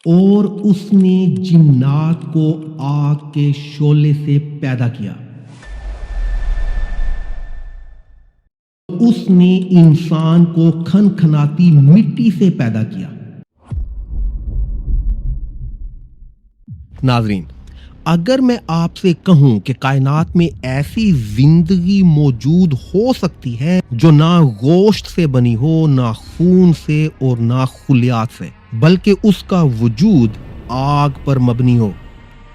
اور اس نے جنات کو آگ کے شعلے سے پیدا کیا، اس نے انسان کو کھنکھناتی مٹی سے پیدا کیا۔ ناظرین، اگر میں آپ سے کہوں کہ کائنات میں ایسی زندگی موجود ہو سکتی ہے جو نہ گوشت سے بنی ہو، نہ خون سے اور نہ خلیات سے، بلکہ اس کا وجود آگ پر مبنی ہو،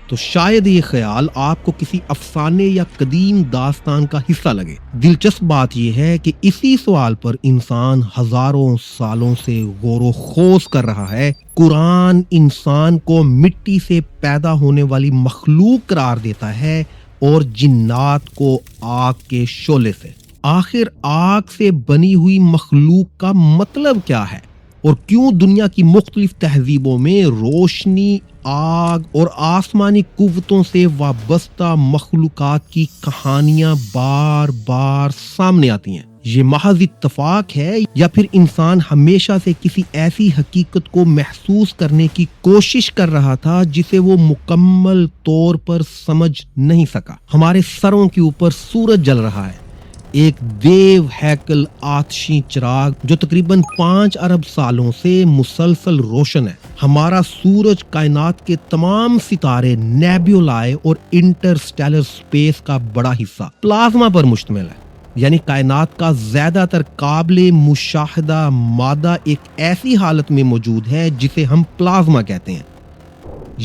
تو شاید یہ خیال آپ کو کسی افسانے یا قدیم داستان کا حصہ لگے۔ دلچسپ بات یہ ہے کہ اسی سوال پر انسان ہزاروں سالوں سے غور و خوض کر رہا ہے۔ قرآن انسان کو مٹی سے پیدا ہونے والی مخلوق قرار دیتا ہے اور جنات کو آگ کے شعلے سے۔ آخر آگ سے بنی ہوئی مخلوق کا مطلب کیا ہے، اور کیوں دنیا کی مختلف تہذیبوں میں روشنی، آگ اور آسمانی قوتوں سے وابستہ مخلوقات کی کہانیاں بار بار سامنے آتی ہیں؟ یہ محض اتفاق ہے یا پھر انسان ہمیشہ سے کسی ایسی حقیقت کو محسوس کرنے کی کوشش کر رہا تھا جسے وہ مکمل طور پر سمجھ نہیں سکا؟ ہمارے سروں کے اوپر سورج جل رہا ہے، ایک دیو ہیکل آتشی چراغ جو تقریباً 5 ارب سالوں سے مسلسل روشن ہے۔ ہمارا سورج کائنات کے تمام ستارے، نیبیولائے اور انٹرسٹیلر سپیس کا بڑا حصہ پلازما پر مشتمل ہے، یعنی کائنات کا زیادہ تر قابل مشاہدہ مادہ ایک ایسی حالت میں موجود ہے جسے ہم پلازما کہتے ہیں۔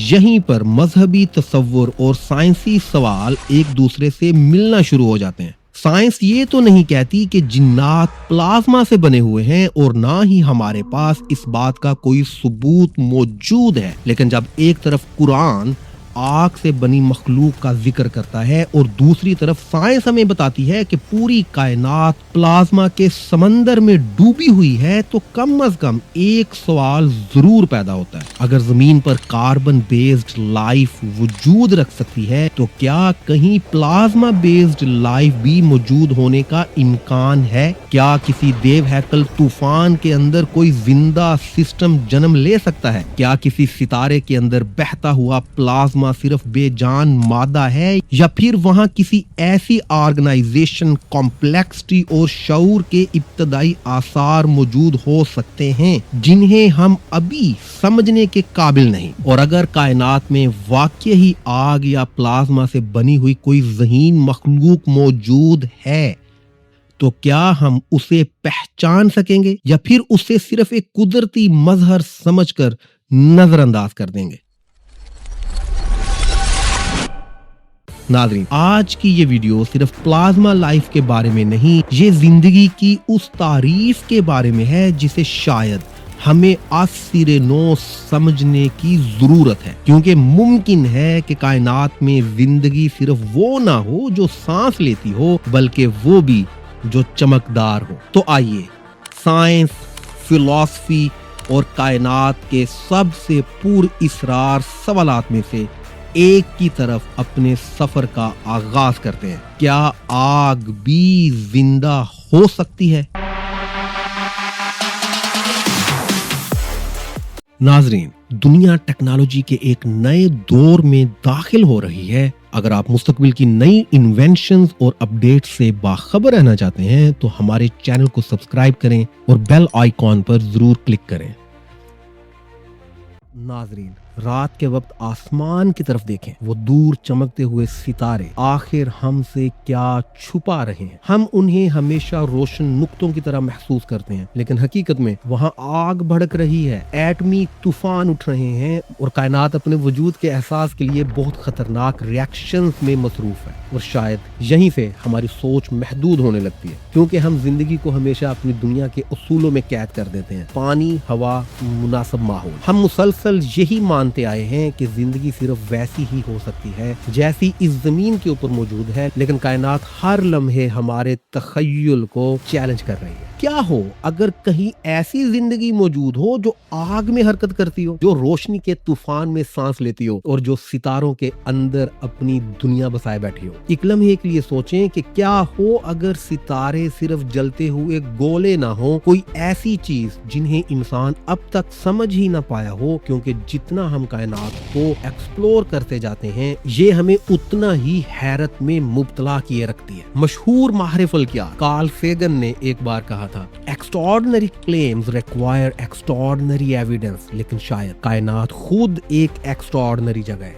یہیں پر مذہبی تصور اور سائنسی سوال ایک دوسرے سے ملنا شروع ہو جاتے ہیں۔ سائنس یہ تو نہیں کہتی کہ جنات پلازما سے بنے ہوئے ہیں، اور نہ ہی ہمارے پاس اس بات کا کوئی ثبوت موجود ہے، لیکن جب ایک طرف قرآن آگ سے بنی مخلوق کا ذکر کرتا ہے اور دوسری طرف سائنس ہمیں بتاتی ہے کہ پوری کائنات پلازما کے سمندر میں ڈوبی ہوئی ہے، تو کم از کم ایک سوال ضرور پیدا ہوتا ہے۔ اگر زمین پر کاربن بیسڈ لائف وجود رکھ سکتی ہے تو کیا کہیں پلازما بیسڈ لائف بھی موجود ہونے کا امکان ہے؟ کیا کسی دیو ہیکل طوفان کے اندر کوئی زندہ سسٹم جنم لے سکتا ہے؟ کیا کسی ستارے کے اندر بہتا ہوا پلازما صرف بے جان مادہ ہے، یا پھر وہاں کسی ایسی آرگنائزیشن، کمپلیکسٹی اور شعور کے ابتدائی آثار موجود ہو سکتے ہیں جنہیں ہم ابھی سمجھنے کے قابل نہیں؟ اور اگر کائنات میں واقعی آگ یا پلازما سے بنی ہوئی کوئی ذہین مخلوق موجود ہے تو کیا ہم اسے پہچان سکیں گے، یا پھر اسے صرف ایک قدرتی مظہر سمجھ کر نظر انداز کر دیں گے؟ ناظرین، آج کی یہ ویڈیو صرف پلازما لائف کے بارے میں نہیں، یہ زندگی کی اس تعریف کے بارے میں ہے جسے شاید ہمیں از سر نو سمجھنے کی ضرورت ہے، کیونکہ ممکن ہے کہ کائنات میں زندگی صرف وہ نہ ہو جو سانس لیتی ہو، بلکہ وہ بھی جو چمکدار ہو۔ تو آئیے سائنس، فلسفی اور کائنات کے سب سے پر اسرار سوالات میں سے ایک کی طرف اپنے سفر کا آغاز کرتے ہیں۔ کیا آگ بھی زندہ ہو سکتی ہے؟ ناظرین، دنیا ٹیکنالوجی کے ایک نئے دور میں داخل ہو رہی ہے۔ اگر آپ مستقبل کی نئی انوینشنز اور اپڈیٹ سے باخبر رہنا چاہتے ہیں تو ہمارے چینل کو سبسکرائب کریں اور بیل آئیکن پر ضرور کلک کریں۔ ناظرین، رات کے وقت آسمان کی طرف دیکھیں، وہ دور چمکتے ہوئے ستارے آخر ہم سے کیا چھپا رہے ہیں؟ ہم انہیں ہمیشہ روشن نقطوں کی طرح محسوس کرتے ہیں، لیکن حقیقت میں وہاں آگ بھڑک رہی ہے، ایٹمی طوفان اٹھ رہے ہیں، اور کائنات اپنے وجود کے احساس کے لیے بہت خطرناک ریاکشنز میں مصروف ہے۔ اور شاید یہیں سے ہماری سوچ محدود ہونے لگتی ہے، کیونکہ ہم زندگی کو ہمیشہ اپنی دنیا کے اصولوں میں قید کر دیتے ہیں: پانی، ہوا، مناسب ماحول۔ ہم مسلسل یہی مانتے آئے ہیں کہ زندگی صرف ویسی ہی ہو سکتی ہے جیسی اس زمین کے اوپر موجود ہے، لیکن کائنات ہر لمحے ہمارے تخیل کو چیلنج کر رہی ہے۔ کیا ہو اگر کہیں ایسی زندگی موجود ہو جو آگ میں حرکت کرتی ہو، جو روشنی کے طوفان میں سانس لیتی ہو، اور جو ستاروں کے اندر اپنی دنیا بسائے بیٹھی ہو؟ ایک لمحے کے لیے سوچیں کہ کیا ہو اگر ستارے صرف جلتے ہوئے گولے نہ ہو، کوئی ایسی چیز جنہیں انسان اب تک سمجھ ہی نہ پایا ہو، کیونکہ کیونکہ جتنا ہم کائنات کو ایکسپلور کرتے جاتے ہیں یہ ہمیں اتنا ہی حیرت میں مبتلا کیے رکھتی ہے۔ مشہور ماہر فلکیات کارل سیگن نے ایک بار کہا تھا extraordinary claims require extraordinary evidence, لیکن شاید کائنات خود ایک ایکسٹراڈنری جگہ ہے۔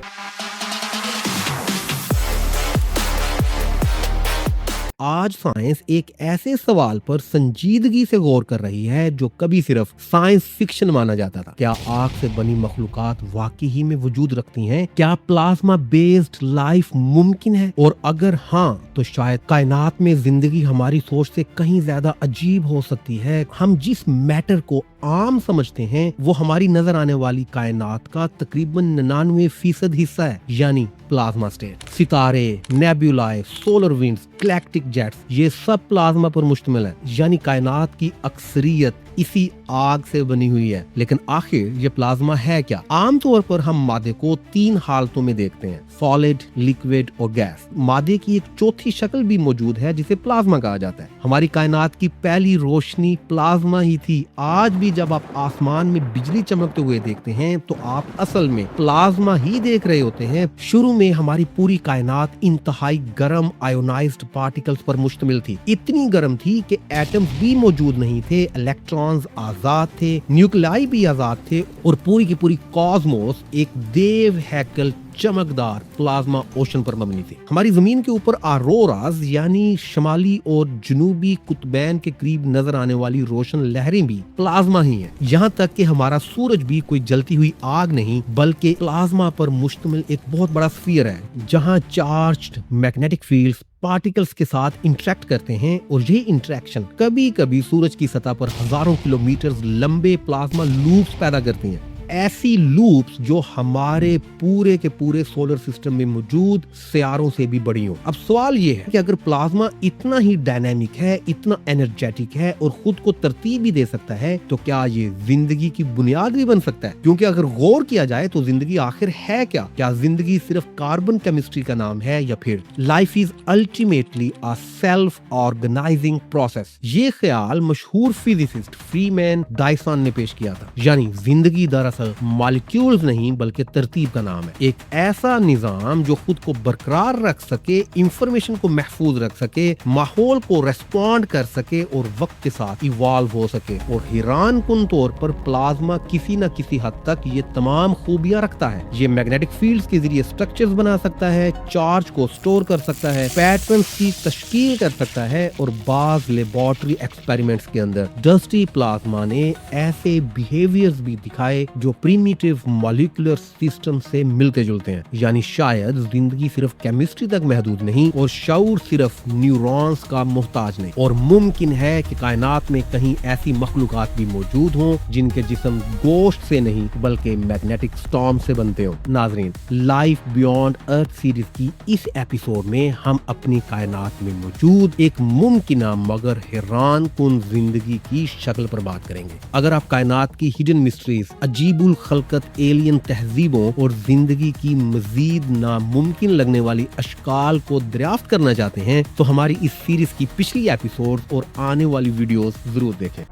آج سائنس ایک ایسے سوال پر سنجیدگی سے غور کر رہی ہے جو کبھی صرف سائنس فکشن مانا جاتا تھا۔ کیا آگ سے بنی مخلوقات واقعی ہی میں وجود رکھتی ہیں؟ کیا پلازما بیسڈ لائف ممکن ہے؟ اور اگر ہاں تو شاید کائنات میں زندگی ہماری سوچ سے کہیں زیادہ عجیب ہو سکتی ہے۔ ہم جس میٹر کو عام سمجھتے ہیں وہ ہماری نظر آنے والی کائنات کا تقریباً 99% حصہ ہے، یعنی پلازما سٹیٹ۔ ستارے، نیبولائے، سولر ونڈز، گلیکٹک جیٹس، یہ سب پلازما پر مشتمل ہے، یعنی کائنات کی اکثریت اسی آگ سے بنی ہوئی ہے۔ لیکن آخر یہ پلازما ہے کیا؟ عام طور پر ہم مادے کو 3 حالتوں میں دیکھتے ہیں، سالڈ، لیکوڈ اور گیس۔ مادے کی ایک چوتھی شکل بھی موجود ہے جسے پلازما کہا جاتا ہے۔ ہماری کائنات کی پہلی روشنی پلازما ہی تھی۔ آج بھی جب آپ آسمان میں بجلی چمکتے ہوئے دیکھتے ہیں تو آپ اصل میں پلازما ہی دیکھ رہے ہوتے ہیں۔ شروع میں ہماری پوری کائنات انتہائی گرم آئونائزڈ پارٹیکلز پر مشتمل تھی، اتنی گرم تھی کہ ایٹمز بھی موجود نہیں تھے، الیکٹرانز آزاد تھے، نیوکلیائی بھی آزاد تھے، اور پوری کی پوری کاسموس ایک دیو ہیکل چمکدار پلازما اوشن پر مبنی تھی۔ ہماری زمین کے اوپر آروراز یعنی شمالی اور جنوبی قطبین کے قریب نظر آنے والی روشن لہریں بھی پلازما ہی ہیں۔ یہاں تک کہ ہمارا سورج بھی کوئی جلتی ہوئی آگ نہیں بلکہ پلازما پر مشتمل ایک بہت بڑا سفیر ہے، جہاں چارجڈ میگنیٹک فیلڈز پارٹیکلز کے ساتھ انٹریکٹ کرتے ہیں، اور یہ انٹریکشن کبھی کبھی سورج کی سطح پر ہزاروں کلومیٹرز لمبے پلازما لوپس پیدا کرتی ہیں، ایسی لوپس جو ہمارے پورے کے پورے سولر سسٹم میں موجود سیاروں سے بھی بڑی ہوں۔ اب سوال یہ ہے کہ اگر پلازما اتنا ہی ڈائنامک ہے، اتنا انرجیٹک ہے اور خود کو ترتیب بھی دے سکتا ہے تو کیا یہ زندگی کی بنیاد بھی بن سکتا ہے؟ کیونکہ اگر غور کیا جائے تو زندگی آخر ہے کیا؟ کیا زندگی صرف کاربن کیمسٹری کا نام ہے یا پھر life is ultimately a self organizing process? یہ خیال مشہور فزسسٹ فریمین ڈائسن نے پیش کیا تھا، یعنی زندگی دراصل مالیکیولز نہیں بلکہ ترتیب کا نام ہے، ایک ایسا نظام جو خود کو برقرار رکھ سکے، انفارمیشن کو محفوظ رکھ سکے، ماحول کو ریسپونڈ کر سکے اور وقت کے ساتھ ایوالو ہو سکے۔ اور حیران کن طور پر پلازما کسی نہ کسی حد تک یہ تمام خوبیاں رکھتا ہے۔ یہ میگنیٹک فیلڈز کے ذریعے سٹرکچرز بنا سکتا ہے، چارج کو سٹور کر سکتا ہے، پیٹرنز کی تشکیل کر سکتا ہے، اور بعض لیبارٹری ایکسپیریمنٹس کے اندر ڈسٹی پلازما نے ایسے بیہیویئرز بھی دکھائے جو پریمیٹیو مالیکولر سسٹم سے ملتے جلتے ہیں۔ یعنی شاید زندگی صرف کیمسٹری تک محدود نہیں اور شعور صرف نیورونز کا محتاج نہیں، اور ممکن ہے کہ کائنات میں کہیں ایسی مخلوقات بھی موجود ہوں جن کے جسم گوشت سے نہیں بلکہ میگنیٹک سٹارم سے بنتے ہوں۔ ناظرین، لائف بیونڈ ارتھ سیریز کی اس ایپیسوڈ میں ہم اپنی کائنات میں موجود ایک ممکنہ مگر حیران کن زندگی کی شکل پر بات کریں گے۔ اگر آپ کائنات کی ہڈن مسٹریز، عجیب الخلقت ایلین تہذیبوں اور زندگی کی مزید ناممکن لگنے والی اشکال کو دریافت کرنا چاہتے ہیں تو ہماری اس سیریز کی پچھلی ایپیسوڈ اور آنے والی ویڈیوز ضرور دیکھیں۔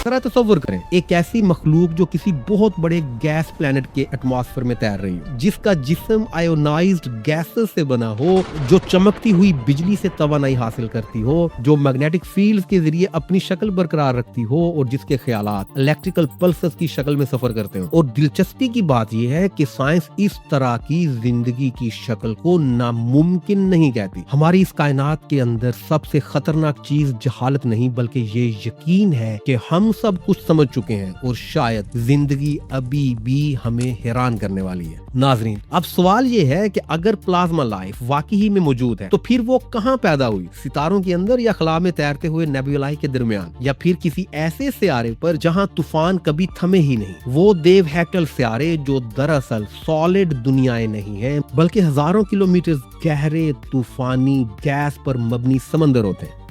ذرا تصور کریں ایک ایسی مخلوق جو کسی بہت بڑے گیس پلانٹ کے ایٹماسفیئر میں تیر رہی ہو، جس کا جسم آئونائزڈ گیسز سے بنا ہو، جو چمکتی ہوئی بجلی سے توانائی حاصل کرتی ہو، جو میگنیٹک فیلڈز کے ذریعے اپنی شکل برقرار رکھتی ہو، اور جس کے خیالات الیکٹریکل پلسز کی شکل میں سفر کرتے ہوں۔ اور دلچسپی کی بات یہ ہے کہ سائنس اس طرح کی زندگی کی شکل کو ناممکن نہیں کہتی۔ ہماری اس کائنات کے اندر سب سے خطرناک چیز جہالت نہیں بلکہ یہ یقین ہے کہ ہم سب کچھ سمجھ چکے ہیں اور شاید زندگی ابھی بھی ہمیں حیران کرنے والی ہے۔ ناظرین، اب سوال یہ ہے کہ اگر پلازما لائف واقعی میں موجود ہے تو پھر وہ کہاں پیدا ہوئی؟ ستاروں کے اندر یا خلا میں تیرتے ہوئے نیبولائی کے درمیان، یا پھر کسی ایسے سیارے پر جہاں طوفان کبھی تھمے ہی نہیں؟ وہ دیو ہیکل سیارے جو دراصل سالڈ دنیایں نہیں ہیں بلکہ ہزاروں کلومیٹر گہرے طوفانی گیس پر مبنی سمندر ہوتے ہیں۔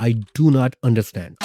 I do not understand.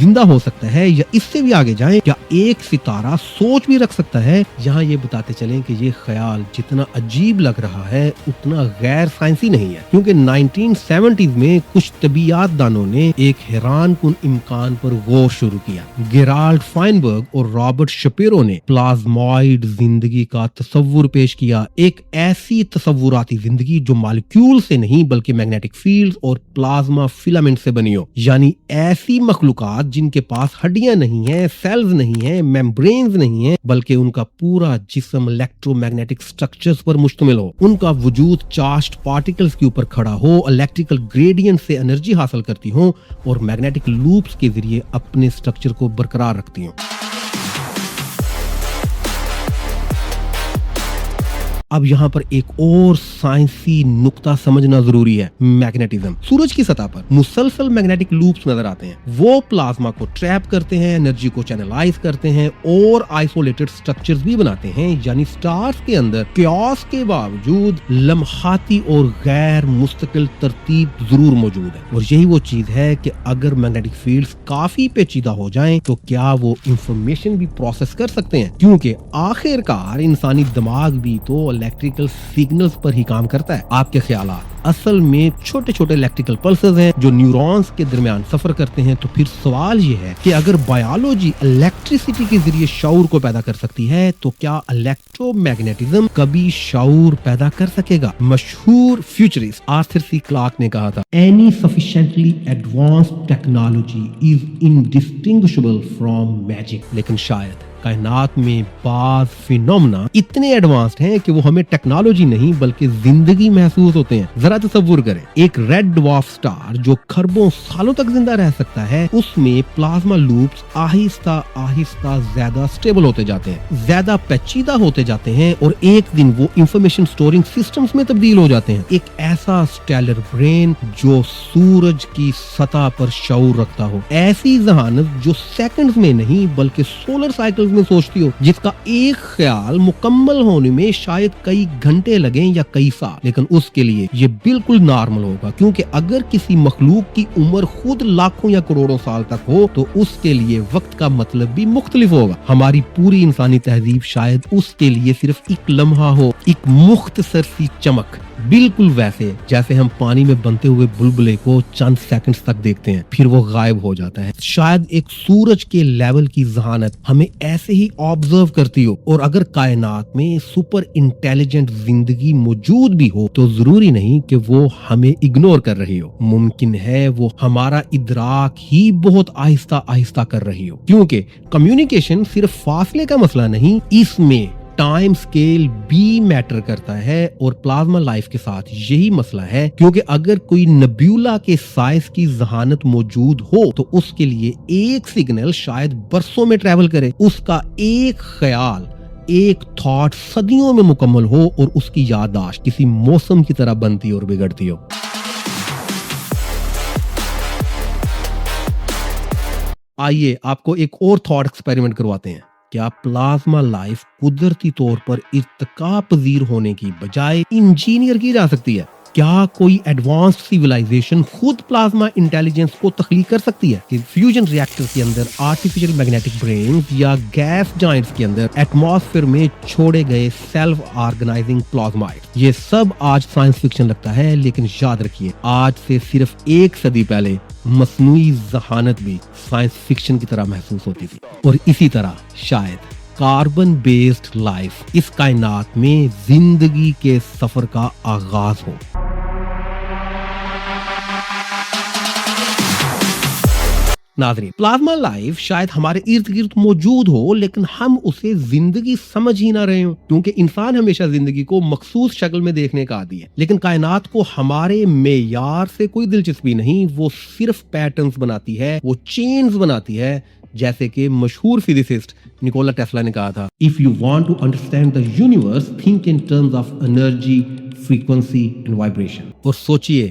زندہ ہو سکتا ہے یا اس سے بھی آگے جائیں، کیا ایک ستارہ سوچ بھی رکھ سکتا ہے؟ یہاں یہ بتاتے چلیں کہ یہ خیال جتنا عجیب لگ رہا ہے اتنا غیر سائنسی نہیں ہے، کیونکہ 1970s میں کچھ طبیعیات دانوں نے ایک حیران کن امکان پر غور شروع کیا۔ گیرالڈ فائنبرگ اور رابرٹ شپیرو نے پلازموئڈ زندگی کا تصور پیش کیا، ایک ایسی تصوراتی زندگی جو مالیکیول سے نہیں بلکہ میگنیٹک فیلڈز اور پلازما فلامنٹ سے بنی ہو، یعنی ایسی مخلوقات جن کے پاس ہڈیاں نہیں ہیں، سیلز نہیں ہیں، میمبرینز نہیں ہیں، بلکہ ان کا پورا جسم الیکٹرو میگنیٹک سٹرکچرز پر مشتمل ہو، ان کا وجود چارجڈ پارٹیکلز کے اوپر کھڑا ہو، الیکٹریکل گریڈینٹ سے انرجی حاصل کرتی ہوں اور میگنیٹک لوپس کے ذریعے اپنے سٹرکچر کو برقرار رکھتی ہوں۔ اب یہاں پر ایک اور سائنسی نقطہ سمجھنا ضروری ہے، میگنیٹزم۔ سورج کی سطح پر مسلسل میگنیٹک لوپس نظر آتے ہیں، وہ پلازما کو ٹریپ کرتے ہیں، انرجی کو چینلائز کرتے ہیں اور آئسولیٹڈ سٹرکچرز بھی بناتے ہیں، یعنی سٹارز کے اندر کیوس کے باوجود لمحاتی اور غیر مستقل ترتیب ضرور موجود ہے، اور یہی وہ چیز ہے کہ اگر میگنیٹک فیلڈز کافی پیچیدہ ہو جائیں تو کیا وہ انفارمیشن بھی پروسیس کر سکتے ہیں، کیونکہ آخر کار انسانی دماغ بھی تو الیکٹریکل سگنلز پر ہی کام کرتا ہے۔ آپ کے خیالات اصل میں چھوٹے چھوٹے الیکٹریکل پلسز ہیں جو نیورونز کے درمیان سفر کرتے ہیں، تو پھر سوال یہ ہے کہ اگر بایولوجی الیکٹریسٹی کے ذریعے شعور کو پیدا کر سکتی ہے تو کیا الیکٹرو میگنیٹزم کبھی شعور پیدا کر سکے گا؟ مشہور فیوچرسٹ آرتھر سی کلارک نے کہا تھا، "Any sufficiently advanced technology is indistinguishable from magic." لیکن شاید کائنات میں بعض فینومنا اتنے ایڈوانسڈ ہیں کہ وہ ہمیں ٹیکنالوجی نہیں بلکہ زندگی محسوس ہوتے ہیں۔ ذرا تصور کریں، ایک ریڈ ڈوارف سٹار جو کھربوں سالوں تک زندہ رہ سکتا ہے، اس میں پلازما لوپس آہستہ آہستہ زیادہ سٹیبل ہوتے جاتے ہیں، زیادہ پیچیدہ ہوتے جاتے ہیں، اور ایک دن وہ انفارمیشن سٹورنگ سسٹمز میں تبدیل ہو جاتے ہیں۔ ایک ایسا اسٹیلر برین جو سورج کی سطح پر شعور رکھتا ہو، ایسی ذہانت جو سیکنڈز میں نہیں بلکہ سولر سائیکل میں سوچتی ہو، جس کا ایک خیال مکمل ہونے میں شاید کئی گھنٹے لگیں یا کئی سال، لیکن اس کے لیے یہ بالکل نارمل ہوگا، کیونکہ اگر کسی مخلوق کی عمر خود لاکھوں یا کروڑوں سال تک ہو تو اس کے لیے وقت کا مطلب بھی مختلف ہوگا۔ ہماری پوری انسانی تہذیب شاید اس کے لیے صرف ایک لمحہ ہو، ایک مختصر سی چمک، بالکل ویسے جیسے ہم پانی میں بنتے ہوئے بلبلے کو چند سیکنڈز تک دیکھتے ہیں پھر وہ غائب ہو جاتا ہے۔ شاید ایک سورج کے لیول کی ذہانت ہمیں ایسے ہی آبزرو کرتی ہو، اور اگر کائنات میں سپر انٹیلیجنٹ زندگی موجود بھی ہو تو ضروری نہیں کہ وہ ہمیں اگنور کر رہی ہو، ممکن ہے وہ ہمارا ادراک ہی بہت آہستہ آہستہ کر رہی ہو، کیونکہ کمیونیکیشن صرف فاصلے کا مسئلہ نہیں، اس میں ٹائم سکیل بھی میٹر کرتا ہے، اور پلازما لائف کے ساتھ یہی مسئلہ ہے، کیونکہ اگر کوئی نبیولا کے سائز کی ذہانت موجود ہو تو اس کے لیے ایک سگنل شاید برسوں میں ٹریول کرے، اس کا ایک خیال، ایک تھاٹ صدیوں میں مکمل ہو، اور اس کی یادداشت کسی موسم کی طرح بنتی اور بگڑتی ہو۔ آئیے آپ کو ایک اور تھاٹ ایکسپیریمنٹ کرواتے ہیں۔ کیا پلازما لائف قدرتی طور پر ارتقا پذیر ہونے کی بجائے انجینئر کی جا سکتی ہے؟ کیا کوئی ایڈوانسڈ سیولائزیشن خود پلازما انٹیلیجنس کو تخلیق کر سکتی ہے کہ فیوژن ریئیکٹر کے اندر آرٹیفیشل میگنیٹک برینز یا گیس جائنٹس کے اندر ایٹماسفیئر میں چھوڑے گئے سیلف آرگنائزنگ پلازمائڈ؟ یہ سب آج سائنس فکشن لگتا ہے، لیکن یاد رکھیے آج سے صرف ایک صدی پہلے مصنوعی ذہانت بھی سائنس فکشن کی طرح محسوس ہوتی تھی، اور اسی طرح شاید کاربن بیسڈ لائف اس کائنات میں زندگی کے سفر کا آغاز ہو۔ ناظرین، پلازما لائف شاید ہمارے ارد گرد موجود ہو، لیکن ہم اسے زندگی سمجھ ہی نہ رہے ہوں، کیونکہ انسان ہمیشہ زندگی کو مخصوص شکل میں دیکھنے کا عادی ہے، لیکن کائنات کو ہمارے معیار سے کوئی دلچسپی نہیں، وہ صرف پیٹرنز بناتی ہے، وہ چینز بناتی ہے، جیسے کہ مشہور فزسسٹ نکولا ٹیسلا نے کہا تھا، "If you want to understand the universe, think in terms of energy, frequency and vibration." اور سوچئے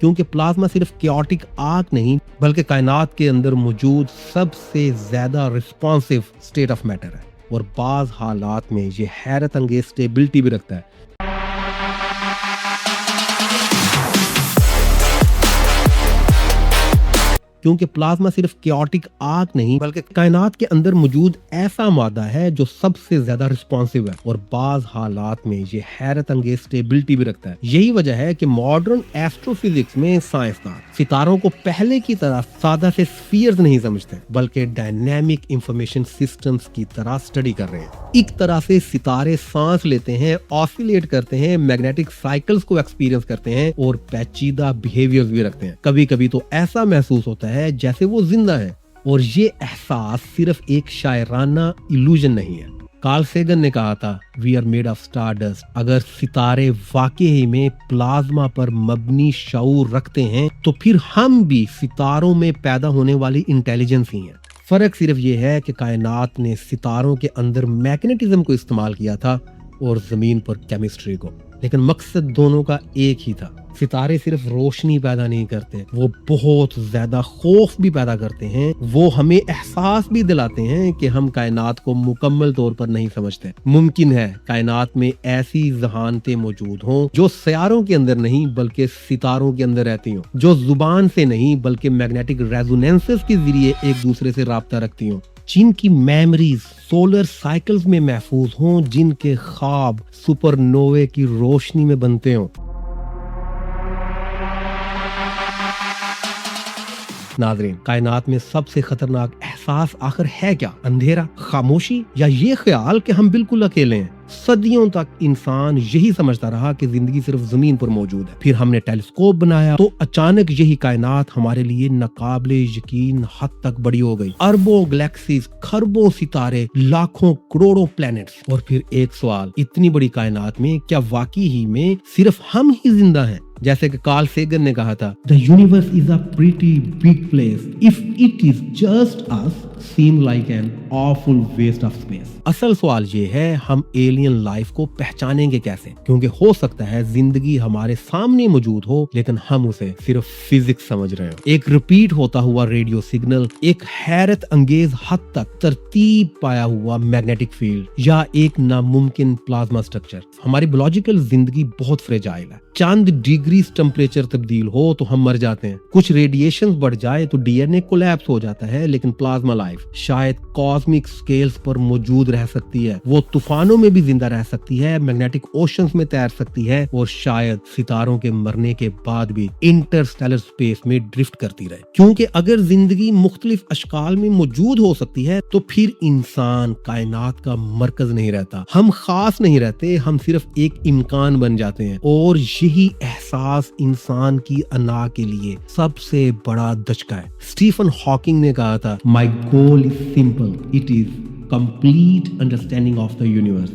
کیونکہ پلازما صرف کیوٹک آگ نہیں بلکہ کائنات کے اندر موجود سب سے زیادہ رسپانسو اسٹیٹ آف میٹر ہے، اور بعض حالات میں یہ حیرت انگیز اسٹیبلٹی بھی رکھتا ہے۔ کیونکہ پلازما صرف کیوٹک آگ نہیں بلکہ کائنات کے اندر موجود ایسا مادہ ہے جو سب سے زیادہ رسپانسو ہے، اور بعض حالات میں یہ حیرت انگیز اسٹیبلٹی بھی رکھتا ہے۔ یہی وجہ ہے کہ ماڈرن ایسٹرو فزکس میں سائنسدان ستاروں کو پہلے کی طرح سادہ سے سفیئرز نہیں سمجھتے بلکہ ڈائنامک انفارمیشن سسٹمز کی طرح اسٹڈی کر رہے ہیں۔ ایک طرح سے ستارے سانس لیتے ہیں، آسیلیٹ کرتے ہیں، میگنیٹک سائیکلز کو ایکسپیرینس کرتے ہیں اور پیچیدہ بیہیویئرز بھی رکھتے ہیں۔ کبھی کبھی تو ایسا محسوس ہوتا ہے جیسے وہ زندہ ہے، اور یہ احساس صرف ایک شاعرانہ ایلوژن نہیں ہے۔ کارل سیگن نے کہا تھا we are made of stardust. اگر ستارے واقعی میں پلازما پر مبنی شعور رکھتے ہیں تو پھر ہم بھی ستاروں میں پیدا ہونے والی انٹیلیجنس ہی ہیں۔ فرق صرف یہ ہے کہ کائنات نے ستاروں کے اندر میگنیٹزم کو استعمال کیا تھا اور زمین پر کیمسٹری کو، لیکن مقصد دونوں کا ایک ہی تھا۔ ستارے صرف روشنی پیدا نہیں کرتے، وہ بہت زیادہ خوف بھی پیدا کرتے ہیں۔ وہ ہمیں احساس بھی دلاتے ہیں کہ ہم کائنات کو مکمل طور پر نہیں سمجھتے۔ ممکن ہے کائنات میں ایسی ذہانتیں موجود ہوں جو سیاروں کے اندر نہیں بلکہ ستاروں کے اندر رہتی ہوں، جو زبان سے نہیں بلکہ میگنیٹک ریزوننسز کے ذریعے ایک دوسرے سے رابطہ رکھتی ہوں، جن کی میموریز سولر سائیکلز میں محفوظ ہوں، جن کے خواب سپر نووے کی روشنی میں بنتے ہوں۔ ناظرین، کائنات میں سب سے خطرناک احساس آخر ہے کیا؟ اندھیرا، خاموشی، یا یہ خیال کہ ہم بالکل اکیلے ہیں؟ صدیوں تک انسان یہی سمجھتا رہا کہ زندگی صرف زمین پر موجود ہے۔ پھر ہم نے ٹیلیسکوپ بنایا تو اچانک یہی کائنات ہمارے لیے ناقابل یقین حد تک بڑی ہو گئی۔ اربوں گلیکسیز، خربوں ستارے، لاکھوں کروڑوں پلینٹس، اور پھر ایک سوال، اتنی بڑی کائنات میں کیا واقعی ہی میں صرف ہم ہی زندہ ہیں؟ جیسے کہ کارل سیگن نے کہا تھا The universe is a pretty big place. If it is just us, seem like an awful waste of space. اصل سوال یہ ہے ہم ایلین لائف کو پہچانیں گے کیسے؟ کیونکہ ہو سکتا ہے زندگی ہمارے سامنے موجود ہو لیکن ہم اسے صرف فزکس سمجھ رہے ہو۔ ایک ریپیٹ ہوتا ہوا ریڈیو سگنل، ایک حیرت انگیز حد تک ترتیب پایا ہوا میگنیٹک فیلڈ، یا ایک ناممکن پلازما سٹرکچر۔ ہماری بایولوجیکل زندگی بہت فریجائل ہے۔ چند ڈگریز ٹمپریچر تبدیل ہو تو ہم مر جاتے ہیں، کچھ ریڈیشن بڑھ جائے تو ڈی این اے کولیپس ہو جاتا ہے، لیکن پلازما لائف شاید کاسمک سکیلز پر موجود رہ سکتی ہے۔ وہ طوفانوں میں بھی زندہ رہ سکتی ہے، میگنیٹک اوشنز میں تیر سکتی ہے، اور شاید ستاروں کے مرنے کے بعد بھی انٹرسٹیلر سپیس میں ڈرفٹ کرتی رہے۔ کیونکہ اگر زندگی مختلف اشکال میں موجود ہو سکتی ہے تو پھر انسان کائنات کا مرکز نہیں رہتا، ہم خاص نہیں رہتے، ہم صرف ایک امکان بن جاتے ہیں۔ اور یہی احساس انسان کی انا کے لیے سب سے بڑا دھچکا ہے۔ اسٹیفن ہاکنگ نے کہا تھا My goal is simple. It is complete understanding of the universe.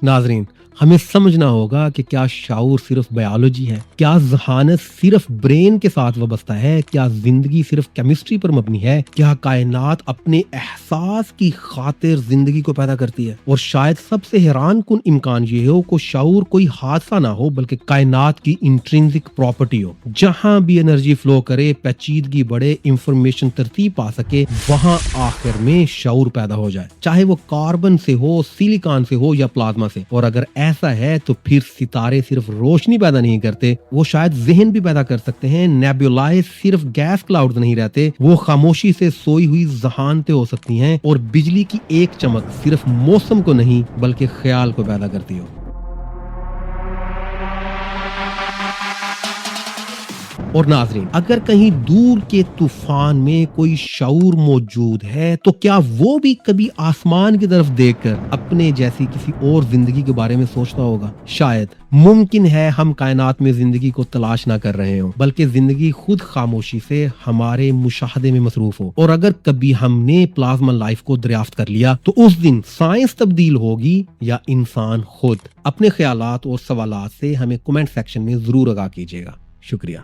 ناظرین، ہمیں سمجھنا ہوگا کہ کیا شعور صرف بایولوجی ہے؟ کیا ذہانت صرف برین کے ساتھ وابستہ ہے؟ کیا زندگی صرف کیمسٹری پر مبنی ہے؟ کیا کائنات اپنے احساس کی خاطر زندگی کو پیدا کرتی ہے؟ اور شاید سب سے حیران کن امکان یہ ہو کہ شعور کوئی حادثہ نہ ہو بلکہ کائنات کی انٹرنسک پراپرٹی ہو۔ جہاں بھی انرجی فلو کرے، پیچیدگی بڑھے، انفارمیشن ترتیب پا سکے، وہاں آخر میں شعور پیدا ہو جائے، چاہے وہ کاربن سے ہو، سیلیکان سے ہو یا پلازما سے۔ اور اگر ایسا ہے تو پھر ستارے صرف روشنی پیدا نہیں کرتے، وہ شاید ذہن بھی پیدا کر سکتے ہیں۔ نیبولائے صرف گیس کلاؤڈز نہیں رہتے، وہ خاموشی سے سوئی ہوئی ذہانتیں ہو سکتی ہیں۔ اور بجلی کی ایک چمک صرف موسم کو نہیں بلکہ خیال کو پیدا کرتی ہو۔ اور ناظرین، اگر کہیں دور کے طوفان میں کوئی شعور موجود ہے تو کیا وہ بھی کبھی آسمان کی طرف دیکھ کر اپنے جیسی کسی اور زندگی کے بارے میں سوچتا ہوگا؟ شاید ممکن ہے ہم کائنات میں زندگی کو تلاش نہ کر رہے ہوں بلکہ زندگی خود خاموشی سے ہمارے مشاہدے میں مصروف ہو۔ اور اگر کبھی ہم نے پلازما لائف کو دریافت کر لیا تو اس دن سائنس تبدیل ہوگی یا انسان خود؟ اپنے خیالات اور سوالات سے ہمیں کمنٹ سیکشن میں ضرور آگاہ کیجیے گا۔ شکریہ۔